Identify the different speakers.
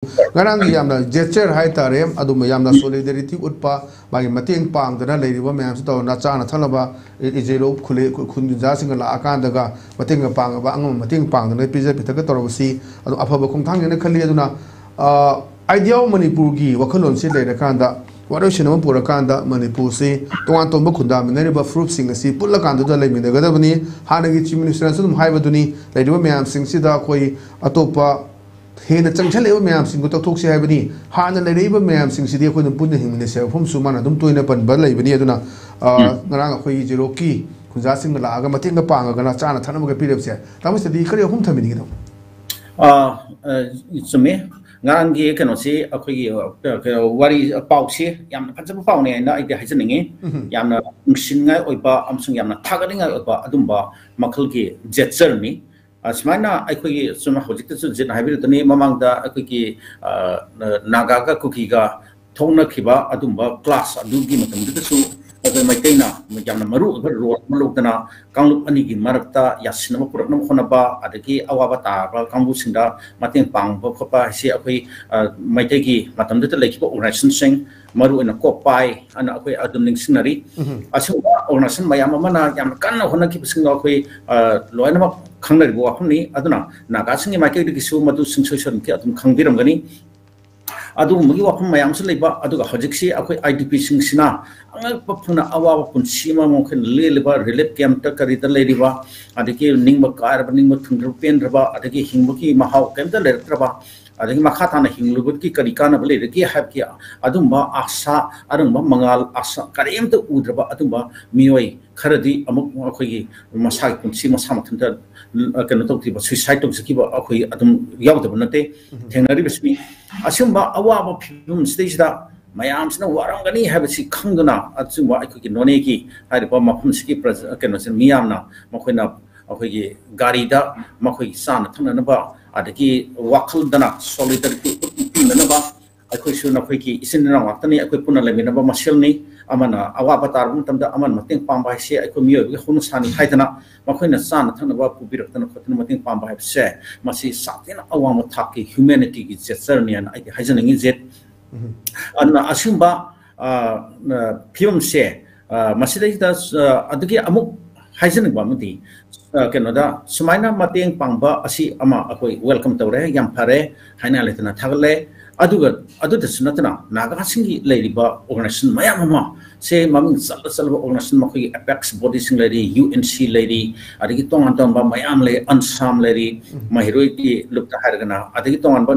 Speaker 1: Ngarang yamna gesture hai tare adum yamna solidarity utpa bagi mateng pang dana leiriba mayam sto na chana thalaba ijelo khule khunja singa la akan daga mateng pang ba angam mateng pang dana pija pitaka torobasi adu afaba khongthang ne khali aduna idea manipur gi wakhalon se leira kanda waroshina pura kanda manipur se tongan tomba khunda mineriba fruit sing si pulla kanda da leimina gadabani hanagi chief minister sum haibaduni leiriba mayam sing sida koi atopa हेन चंगछले ma'am Singh तौथोक्से हाइबनी हाना लेरेब ma'am Singh सिदि अखोइन पुन्ने हिंगने सेफम सुमान अदुम तोइना पनबा लेबनी अदुना ngara अखोइ जेरोकी खुजा Singh लागा मतेंग पांगना चाना थानमगा पिरेबसे तामसदि करि अहुम थमिनि गिदो
Speaker 2: चुमे ngarang gi keno si akhoi wari pause yamna phajaba paune na ide hajaningi yamna ngsinga oiba amsung yamna thagalinga oiba adumba makhal gi gesture ni asmana akhoi suma hojik su jin haibir tani mamangda akhoi naga ga kuki ga thongna khiba adumba class adugi matam du su akhoi maitaina yamna maru ro malukdana kanglup ani gi marakta yasna purakna khonaba adagi awaba ta ba kangbu sinda mateng pang ba khopa si akhoi maitai gi matam du lekhiba organization sing maru ina kopai ana akhoi adum ning sinari asu organization mayam mana yam kan hona ki singa akhoi loina khangnar bo apni aduna naga singi market ki su madu singsotion ki adum khangbiram gani adu mugi wapum mayam se leba adu hojik si akhoi idp sing sina angal papuna awa pun sima mo khen leleba relief camp ta kari ta leriba adiki ningba kar ningba thungru pen raba adiki hingba ki mahau kem ta lertraba adiki makha thana hinglubut ki kari kana bale ki hab ki adumba asa arumba mangal asa karem ta udraba adumba mioi kharadi amuk akhoi masai pun sima sama thanta kena tokti ba suicide tok saki ba akhoi adum yawdaba nate thengnari bismi asumba awa phim stage da mayam sna warangani habisi khangduna asumba akhoi none ki hariba mafum siki kena sin miyamna makhoina akhoi gi gari da makhoi san thangna ba adaki wakhal dana solidarity na ba akhoi su na khoi ki isin na watani akhoi puna lemina ba maselni amana awa batar mum tamda aman mateng pamba se akhoi miyo gi khunu sani haidana makhoina san thangna ba pubirak tana khotna mateng pamba se masi satina awam thaki humanity gi gesture ni an ai haijaningi jet anna asumba film se masidai da adagi amuk haijaning ba mudi kenoda sumaina mateng pangba asi ama akoi welcome tawre yam phare haina letna thagale aduda sunatna naga singi leiriba organization mayam ma se maming salba organization makoi apex body sing leiri unc leiri adigi tongan tamba mayam le ansam leiri mahiroi ki lupta hargana adigi tongan ba